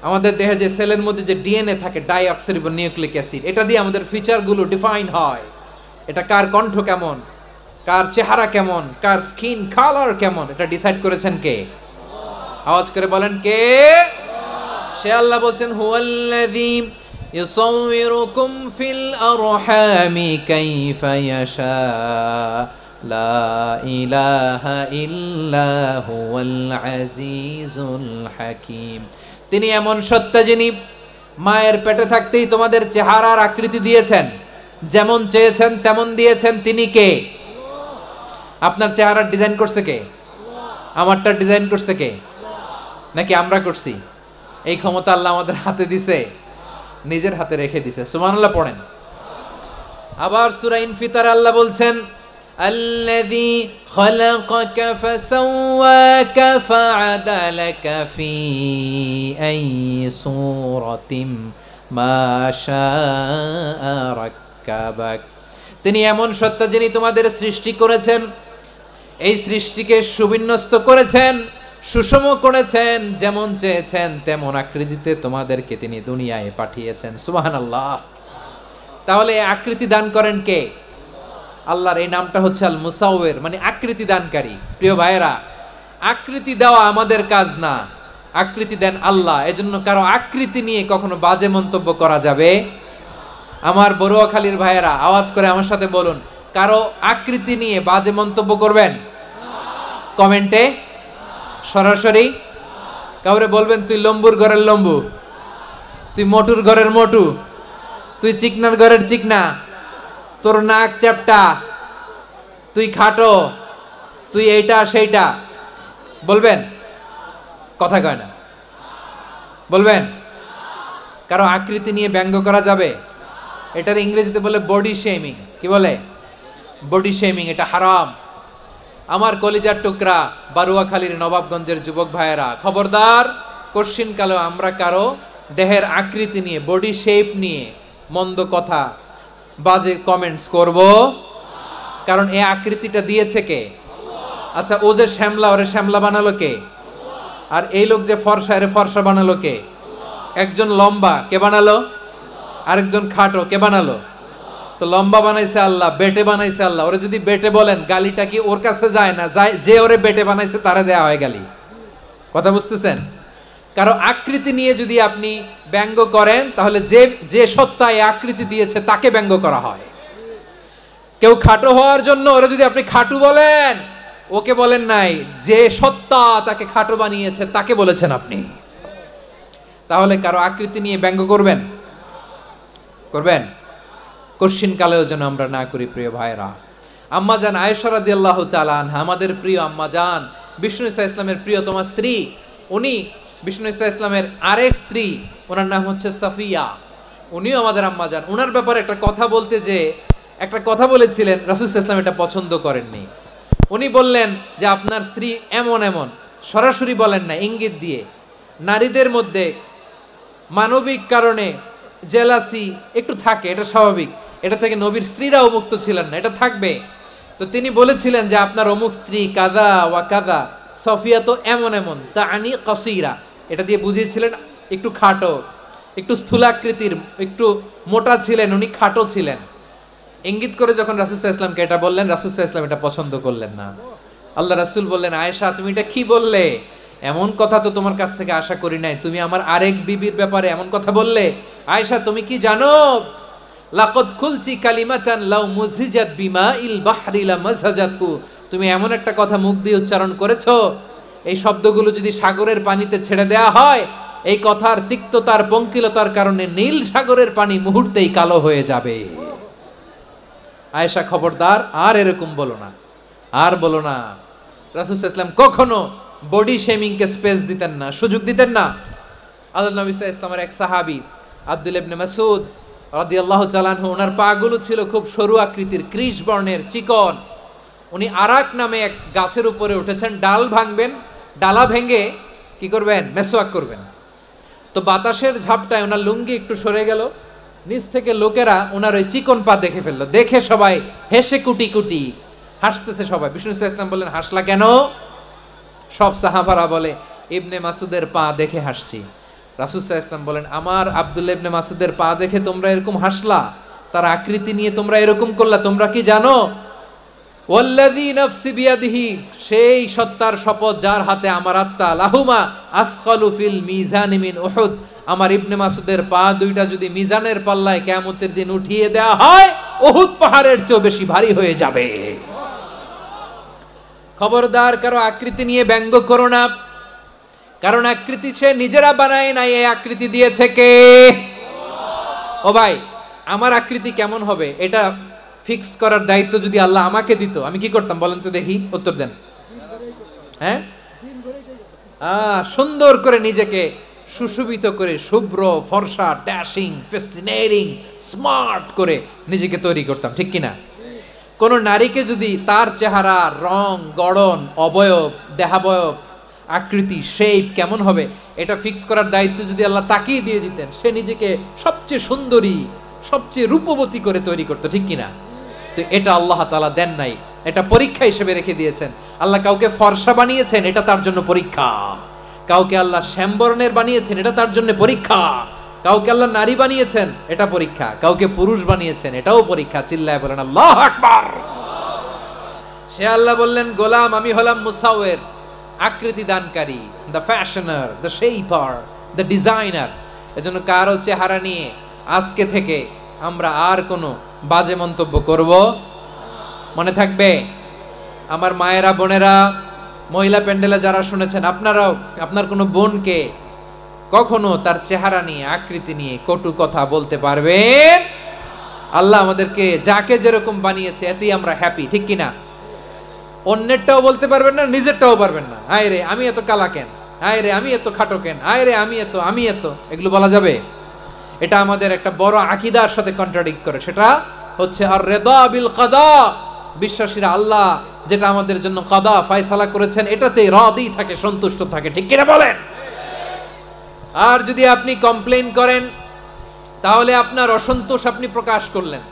আমাদের দেহে যে সেলের মধ্যে যে ডিএনএ থাকে, ডাইঅক্সিরিবোনিউক্লিক অ্যাসিড, এটা দিয়ে আমাদের ফিচারগুলো ডিফাইন হয়। এটা কার কণ্ঠ কেমন, কার চেহারা কেমন, কার স্কিন কালার কেমন, এটা ডিসাইড করেছেন কে? আওয়াজ করে বলেন কে? সে আল্লাহ বলছেন, হুয়াল্লাযী ইউসাউবিরুকুম ফিল আরহামি কাইফা ইয়াশা লা ইলাহা ইল্লা হুয়াল আজিজুল হাকীম। তিনি এমন সত্তা যিনি মায়ের পেটে থাকতেই তোমাদের চেহারার আকৃতি দিয়েছেন, যেমন চেয়েছেন তেমন দিয়েছেন। তিনি কে? আপনার চেহারার ডিজাইন করছে কে? আমারটা ডিজাইন করছে কে? নাকি আমরা করছি? এই ক্ষমতা আল্লাহ আমাদের হাতে দিছে, নিজের হাতে রেখে দিছে। সুবহানাল্লাহ পড়েন। আবার সূরা ইনফিতার আল্লাহ বলছেন, আল্লাযী খালাকাকা ফাসাওয়াকা ফাআদালাকা ফি আইয়ি সূরাতিন মা শাআ রাক্কাবাক। তিনি এমন সত্তা যিনি তোমাদের সৃষ্টি করেছেন, এই সৃষ্টিকে সুবিন্যস্ত করেছেন, সুষম করেছেন, যেমন চেয়েছেন তেমন আকৃতিতে তোমাদেরকে তিনি দুনিয়ায় পাঠিয়েছেন। সুবহানাল্লাহ। তাহলে আকৃতি দান করেন কে? আল্লাহর এই নামটা হচ্ছে আল মুসাউবির, মানে আকৃতি দানকারী। প্রিয় ভাইয়েরা, আকৃতি দেওয়া আমাদের কাজ না, আকৃতি দেন আল্লাহ। এজন্য কারো আকৃতি নিয়ে কখনো বাজে মন্তব্য করা যাবে। আমার বড়ুয়াখালীর ভাইয়েরা আওয়াজ করে আমার সাথে বলুন, কারো আকৃতি নিয়ে বাজে মন্তব্য করবেন? কমেন্টে সরাসরি কাউরে বলবেন তুই লম্বুর ঘরের লম্বু, তুই মোটুর ঘরের মোটু, তুই চিকনার ঘরের চিকনা, তোর নাক চ্যাপটা, তুই খাটো, তুই এইটা সেইটা বলবেন? কথা কয় না, বলবেন? কারো আকৃতি নিয়ে ব্যঙ্গ করা যাবে? এটার ইংরেজিতে বলে বডি শেমিং। কি বলে? Body shaming. এটা হারাম। আমার কলিজার টুকরা বারুয়াখালীর নবাবগঞ্জের যুবক ভাইয়েরা, খবরদার, কোশ্চিনকালেও আমরা কারো দেহের আকৃতি নিয়ে, বডি শেপ নিয়ে মন্দ কথা, বাজে কমেন্টস করব। কারণ এই আকৃতিটা দিয়েছে কে? আচ্ছা, ও যে শ্যামলা, ওরে শ্যামলা বানালো কে? আর এই লোক যে ফর্সা, এরে ফর্সা বানালো কে? একজন লম্বা, কে বানালো? আরেকজন খাটো, কে বানালো? তো লম্বা বানাইছে আল্লাহ, বেটে বানাইছে আল্লাহ। ওরে যদি বেটে বলেন, গালিটা কি ওর কাছে যায় না? যায়। যে ওরে বেটে বানাইছে তারে দেয়া হয় গালি। কথা বুঝতেছেন? কারো আকৃতি নিয়ে যদি আপনি ব্যঙ্গ করেন, তাহলে যে সত্তা এই আকৃতি দিয়েছে তাকে ব্যঙ্গ করা হয়। কেউ খাটো হওয়ার জন্য ওরে যদি আপনি খাটু বলেন, ওকে বলেন নাই, যে সত্তা তাকে খাটো বানিয়েছে তাকে বলেছেন আপনি। তাহলে কারো আকৃতি নিয়ে ব্যঙ্গ করবেন? করবেন? কোশ্চিন কালেও যেন আমরা না করি। প্রিয় ভাইরা, আম্মাজান আয়েশা রাদিয়াল্লাহু তাআলা আনহা, আমাদের প্রিয় আম্মাজান, বিষ্ণু ইসা ইসলামের প্রিয়তমা স্ত্রী। উনি বিষ্ণু ইসা ইসলামের আরেক স্ত্রী, ওনার নাম হচ্ছে সাফিয়া। উনিও আমাদের আম্মাজান। ওনার ব্যাপারে একটা কথা বলতে যে একটা কথা বলেছিলেন, রাসূল সাল্লাল্লাহু আলাইহি ওয়াসাল্লাম এটা পছন্দ করেননি। উনি বললেন যে আপনার স্ত্রী এমন এমন, সরাসরি বলেন না, ইঙ্গিত দিয়ে। নারীদের মধ্যে মানবিক কারণে জেলাসি একটু থাকে, এটা স্বাভাবিক। এটা থেকে নবীর স্ত্রীরাও মুক্ত ছিলেন না, এটা থাকবে। তো তিনি বলেছিলেন যে আপনার অমুক স্ত্রী কাদা ওয়া কাদা, সফিয়া তো এমন এমন, তা আনি কসিরা, এটা দিয়ে বুঝিয়েছিলেন একটু খাটো, একটু স্থূলাকৃতির, একটু মোটা ছিলেন, উনি খাটো ছিলেন। ইঙ্গিত করে যখন রাসূল সাল্লাল্লাহু আলাইহি ওয়াসাল্লামকে এটা বললেন, রাসূল সাল্লাল্লাহু আলাইহি ওয়াসাল্লাম এটা পছন্দ করলেন না। আল্লাহ রাসূল বললেন, আয়েশা তুমি এটা কি বললে? এমন কথা তো তোমার কাছ থেকে আশা করি নাই। তুমি আমার আরেক বিবির ব্যাপারে এমন কথা বললে। আয়েশা তুমি কি জানো, লাকাদ কুলতি কালিমাতান লাউ মুযিজাত বিমাইল বাহরি লামাযাজাতহু, তুমি এমন একটা কথা মুখ দিয়ে উচ্চারণ করেছো, এই শব্দগুলো যদি সাগরের পানিতে ছেড়ে দেয়া হয়, এই কথার তিক্ততার পঙ্কিলতার কারণে নীল সাগরের পানি মুহূর্তেই কালো হয়ে যাবে। আয়েশা খবরদার, আর এরকম বলো না, আর বলো না। রাসূল সাল্লাল্লাহু আলাইহি ওয়াসাল্লাম কখনো বডি শেমিং কে স্পেস দিতেন না, সুযোগ দিতেন না। আল্লাহর নবী সাল্লাল্লাহু আলাইহি ওয়াসাল্লামের এক সাহাবী আব্দুল্লাহ ইবনে মাসউদ রাদিয়াল্লাহু তাআলা আনহু, ওনার পাগুলো ছিল খুব সরু আকৃতির, কৃশ বর্ণের, চিকন। উনি আরাক নামে এক গাছের উপরে উঠেছেন, ডাল ভাঙবেন, ডালা ভেঙে কি করবেন? মেসওয়াক করবেন। তো বাতাসের ঝাপটায় ওনার লুঙ্গি একটু সরে গেল, নিচ থেকে লোকেরা ওনার ওই চিকন পা দেখে ফেললো। দেখে সবাই হেসে কুটি কুটি হাসতেছে সবাই। বিষ্ণু সাল্লাল্লাহু আলাইহি ওয়াসাল্লাম বললেন, হাসলা কেন? সব সাহাবারা বলে, ইবনে মাসুদের পা দেখে হাসছি। রাসূল সাল্লাল্লাহু আলাইহি ওয়াসাল্লাম বলেন, আমার আব্দুল্লাহ ইবনে মাসউদের পা দেখে তোমরা এরকম হাসলা, তার আকৃতি নিয়ে তোমরা এরকম করলা, তোমরা কি জানো? ওয়াল্লাযী নাফসি বিয়াদিহি, সেই সত্তার শপথ যার হাতে আমার আত্মা, লাহুমা আসকালু ফিল মিজানি মিন উহুদ, আমার ইবনে মাসউদের পা দুইটা যদি মিজানের পাল্লায় কিয়ামতের দিন উঠিয়ে দেওয়া হয়, উহুদ পাহাড়ের চেয়ে বেশি ভারী হয়ে যাবে। খবরদার কারো আকৃতি নিয়ে ব্যঙ্গ করো না, কারণ আকৃতি সে নিজেরা বানায় নাই, এই আকৃতি দিয়েছে কে? ও ভাই, আমার আকৃতি কেমন হবে এটা ফিক্স করার দায়িত্ব যদি আল্লাহ আমাকে দিত, আমি কি করতাম বলেন তো দেখি, উত্তর দেন। হ্যাঁ, সুন্দর করে নিজেকে সুশোভিত করে, শুভ্র ফর্সা, ড্যাশিং, ফ্যাসিনেটিং, স্মার্ট করে নিজেকে তৈরি করতাম, ঠিক কিনা? কোন নারীকে যদি তার চেহারা, রং, গড়ন, অবয়ব, দেহাবয়ব, আকৃতি, শেপ কেমন হবে এটা ফিক্স করার দায়িত্ব যদি আল্লাহ তাকেই দিয়ে দিতেন, সে নিজেকে সবচেয়ে সুন্দরী, সবচেয়ে রূপবতী করে তৈরি করতো, ঠিক কিনা? তো এটা আল্লাহ তাআলা দেন নাই, এটা পরীক্ষা হিসেবে রেখে দিয়েছেন। আল্লাহ কাউকে ফর্সা বানিয়েছেন, এটা তার জন্য পরীক্ষা। কাউকে আল্লাহ শ্যামবর্ণের বানিয়েছেন, এটা তার জন্য পরীক্ষা। কাউকে আল্লাহ নারী বানিয়েছেন, এটা পরীক্ষা। কাউকে পুরুষ বানিয়েছেন, এটাও পরীক্ষা। চিল্লায় বলেন আল্লাহু আকবার। সে আল্লাহ বললেন, গোলাম আমি হলাম মুসাওয়ির, আকৃতি দানকারী, the fashioner, the shaper, the designer. এজন্য কারো চেহারা নিয়ে আজকে থেকে আমরা আর কোনো বাজে মন্তব্য করব মনে থাকবে। আমার মায়েরা, বোনেরা, মহিলা প্যান্ডেলে যারা শুনেছেন, আপনারাও আপনার কোনো বোনকে কখনো তার চেহারা নিয়ে, আকৃতি নিয়ে কটু কথা বলতে পারবেন? আল্লাহ আমাদেরকে যাকে যেরকম বানিয়েছে এতেই আমরা হ্যাপি, ঠিক কিনা? অন্যেরটাও বলতে পারবেন না, নিজেরটাও পারবেন না। আয় রে আমি এত কালা কেন, আয় রে আমি এত খাটো কেন, আয় রে আমি এত, এগুলো বলা যাবে? এটা আমাদের একটা বড় আকীদার সাথে কন্ট্রাডিক্ট করে। সেটা হচ্ছে আর রিদা বিল কাদা, বিশ্বাসীরা আল্লাহ যেটা আমাদের জন্য কাদা ফয়সালা করেছেন এটাতে রাদি থাকে, সন্তুষ্ট থাকে, ঠিক কিনা বলেন? আর যদি আপনি কমপ্লেইন করেন তাহলে আপনার অসন্তোষ আপনি প্রকাশ করলেন।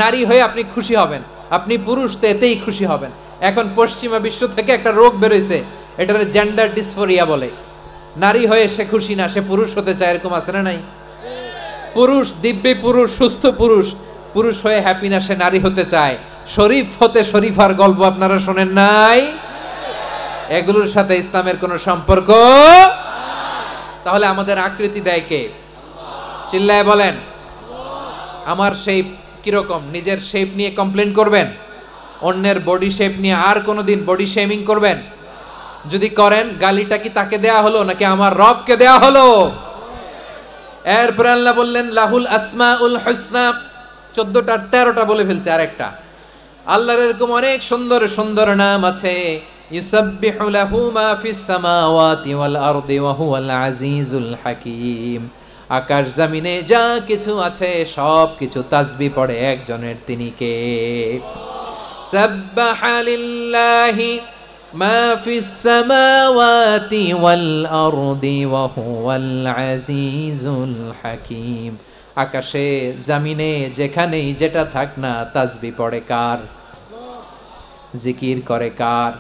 নারী হয়ে আপনি খুশি হবেন, আপনি পুরুষ তো এতেই খুশি হবেন। এখন পশ্চিমা বিশ্ব থেকে একটা রোগ বেরোইছে, এটার জেন্ডার ডিসফোরিয়া বলে। নারী হয়ে সে খুশি না, সে পুরুষ হতে চায়, এরকম আছে না নাই? পুরুষ, দিব্যি পুরুষ, সুস্থ পুরুষ, পুরুষ হয়ে হ্যাপি না, সে নারী হতে চায়। শরীফ হতে শরীফার গল্প আপনারা শোনেন নাই? এগুলোর সাথে ইসলামের কোনো সম্পর্ক? তাহলে আমাদের আকৃতি দেয় কে? চিল্লায় বলেন। আমার শেপ কিরকম, নিজের শেপ নিয়ে কমপ্লেন করবেন? অন্যের বডি শেপ নিয়ে আর কোনোদিন বডি শেমিং করবেন? যদি করেন, গালিটা কি তাকে দেয়া হলো নাকি আমার রবকে দেয়া হলো? এরপর আল্লাহ বললেন লাহুল আসমাউল হুসনা, 14টা 13টা বলে ফেলছে আরেকটা। আল্লাহর এরকম অনেক সুন্দর সুন্দর নাম আছে। ইউসাব্বিহু লাহু মা ফিস সামাওয়াতি ওয়াল আরদি ওয়া হুয়াল আজিজুল হাকীম। আকাশ জমিনে যা কিছু আছে সব কিছু তাসবিহ পড়ে একজনের, তিনি কে? সাব্বাহা লিল্লাহি মা ফিস সামাওয়াতি ওয়াল আরদি ওয়া হুয়াল আজিজুল হাকীম। আকাশে জমিনে যেখানেই যেটা থাক না, তাসবিহ পড়ে কার? জিকির করে কার?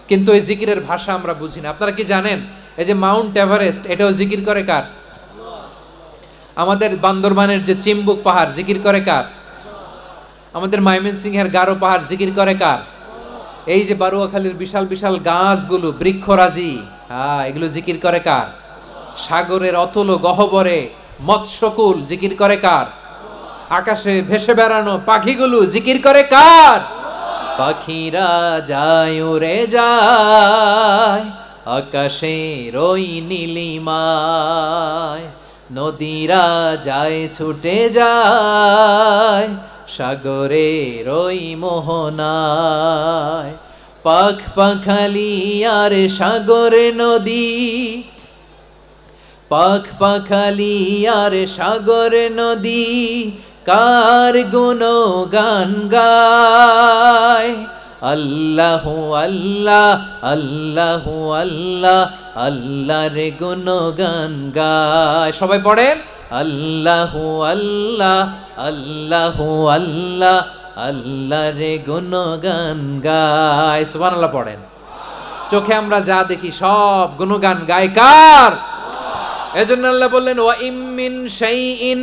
কিন্তু এই জিকিরের ভাষা আমরা বুঝি না। আপনারা কি জানেন এই যে মাউন্ট এভারেস্ট, এটাও জিকির করে কার? আমাদের বান্দরবানের যে চিম্বুক পাহাড়, জিকির করে কার? আমাদের ময়মনসিংহের গারো পাহাড়, জিকির করে কার? এই যে বারুয়াখালীর বিশাল বিশাল গাছগুলো, বৃক্ষরাজি, এগুলো জিকির করে কার? সাগরের অতল গহ্বরে মৎস্যকুল, জিকির করে কার? আকাশে ভেসে বেড়ানো পাখিগুলো, জিকির করে কার? পাখিরা যায় উড়ে যায় আকাশের ওই নীলিমায়, নদীরা যায় ছুটে যায় সাগরের ওই মোহনায়। পাখ পাখালি আর সাগর নদী, পাখ পাখালি আর সাগর নদী, কার গুণগান গায়। আল্লাহু আল্লাহ আল্লাহু আল্লাহ, আল্লাহর গুণগান গায়। সবাই পড়েন আল্লাহু আল্লাহ আল্লাহু আল্লাহ, আল্লাহর গুণগান গায়। সুবহানাল্লাহ পড়েন। চোখে আমরা যা দেখি সব গুণগান গায় কার? এজন্য আল্লাহ বললেন ওয়া ইম মিন শাইইন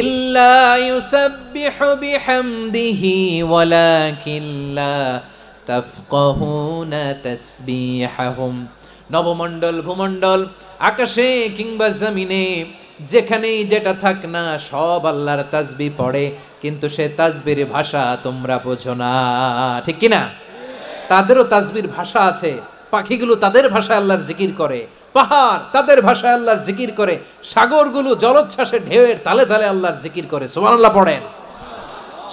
ইল্লা ইউসাব্বিহু বিহামদিহি ওয়ালাকিন লা তাফকাহুনা তাসবিহাহুম। নবমণ্ডল ভূমণ্ডল আকাশে কিংবা জমিনে যেখানেই যেটা থাক না সব আল্লাহর তাসবিহ পড়ে, কিন্তু সে তাসবির ভাষা তোমরা বোঝো না, ঠিক কি না? তাদেরও তাসবির ভাষা আছে, পাখিগুলো তাদের ভাষায় আল্লাহর জিকির করে, পাহাড় তাদের ভাষায় আল্লাহর জিকির করে, সাগরগুলো জলোচ্ছ্বাসে ঢেউয়ের তালে তালে আল্লাহর জিকির করে। সুবহানাল্লাহ পড়েন।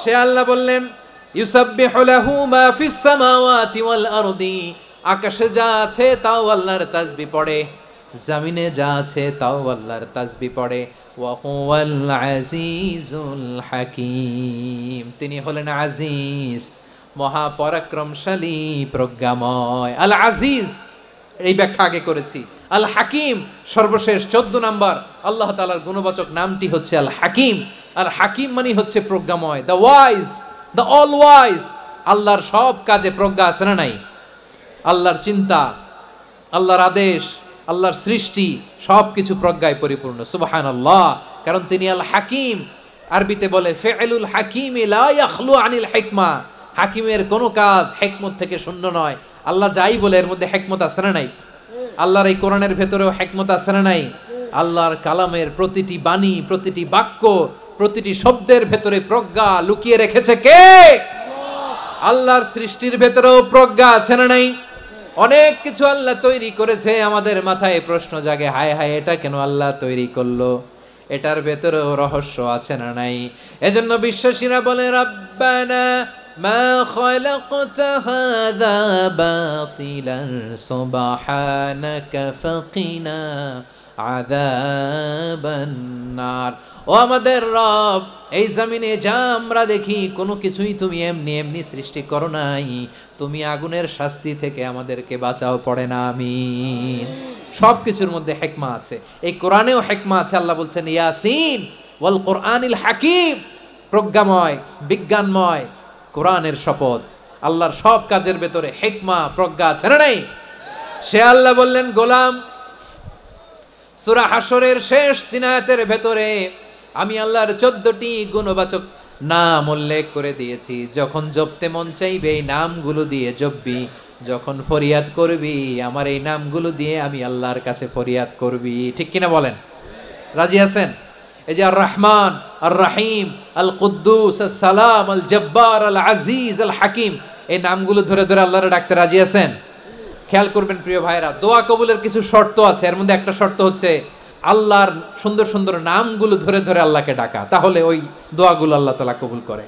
সে আল্লাহ বললেন ইউসাব্বিহু লাহু মা ফিস সামাওয়াতি ওয়াল আরদি, আকাশে যা আছে তাও আল্লাহর তাসবিহ পড়ে, জমিনে যা আছে তাও আল্লাহর তাসবিহ পড়ে। ওয়া হুয়াল আজিজুল হাকীম, তিনি হলেন আজিজ, মহাপরাক্রমশালী, প্রজ্ঞাময়। আল আজিজ এই ব্যাখ্যা আগে করেছি। আল হাকিম সর্বশেষ 14 নাম্বার আল্লাহ তাআলার গুণবাচক নামটি হচ্ছে আল হাকিম। আর হাকিম মানে হচ্ছে প্রজ্ঞাময়, the wise, the all wise. আল্লাহর সব কাজে প্রজ্ঞা আছে না নাই? আল্লাহর চিন্তা, আল্লাহর আদেশ, আল্লাহর সৃষ্টি সবকিছু প্রজ্ঞায় পরিপূর্ণ। সুবহানাল্লাহ, কারণ তিনি আল হাকিম। আরবিতে বলে ফি'লুল হাকিমি লা ইয়াখলু আনিল হিকমা, হাকিমের কোনো কাজ হিকমত থেকে শূন্য নয়। আল্লাহ যাই বলে এর মধ্যে হিকমত আছে না নাই? আল্লাহর এই কোরআনের ভেতরেও হিকমত আছে না নাই? আল্লাহর কালামের প্রতিটি বাণী, প্রতিটি বাক্য, প্রতিটি শব্দের ভেতরে প্রজ্ঞা লুকিয়ে রেখেছে কে? আল্লাহর সৃষ্টির ভেতরেও প্রজ্ঞা আছে না নাই? অনেক কিছু আল্লাহ তৈরি করেছে, আমাদের মাথায় প্রশ্ন জাগে, হায় হায় এটা কেন আল্লাহ তৈরি করলো? এটার ভেতরেও রহস্য আছে না নাই? এজন্য বিশ্বাসীরা বলে রাব্বানা মা খালাকতা হাযা বাতিলান সুবহানাকা ফাকিনা আযাবান নার। ও আমাদের রব, এই জমিনে যা আমরা দেখি কোনো কিছুই তুমি এমনি এমনি সৃষ্টি করো নাই, তুমি আগুনের শাস্তি থেকে আমাদেরকে বাঁচাও, পড়ে না আমিন। সব কিছুর মধ্যে হিকমা আছে, এই কোরআনেও হিকমা আছে। আল্লাহ বলছেন ইয়াসিন ওয়াল কোরআনিল হাকিম, প্রজ্ঞাময়, বিজ্ঞানময় কোরআনের শপথ। আল্লাহর সব কাজের ভেতরে হিকমা, প্রজ্ঞা আছে না নাই? সে আল্লাহ বললেন গোলাম, সূরা হাশরের শেষ 3 আয়াতের ভেতরে আমি আল্লাহর 14টি গুণবাচক নাম উল্লেখ করে দিয়েছি। যখন জপতে মন চাইবে এই নামগুলো দিয়ে জপবি, যখন ফরিয়াদ করবি আমার এই নামগুলো দিয়ে আমি আল্লাহর কাছে ফরিয়াদ করবি। ঠিক কিনা বলেন? রাজি আছেন? এই যে আর রহমান, আর রাহিম, আল কুদ্দুস, আস সালাম, আল জব্বার, আল আজিজ, আল হাকিম, এই নামগুলো ধরে ধরে আল্লাহরে ডাকতে রাজি আছেন? খেয়াল করবেন প্রিয় ভাইরা, দোয়া কবুলের কিছু শর্ত আছে। এর মধ্যে একটা শর্ত হচ্ছে আল্লাহর সুন্দর সুন্দর নামগুলো ধরে ধরে আল্লাহকে ডাকা, তাহলে ওই দোয়াগুলো আল্লাহ তাআলা কবুল করে।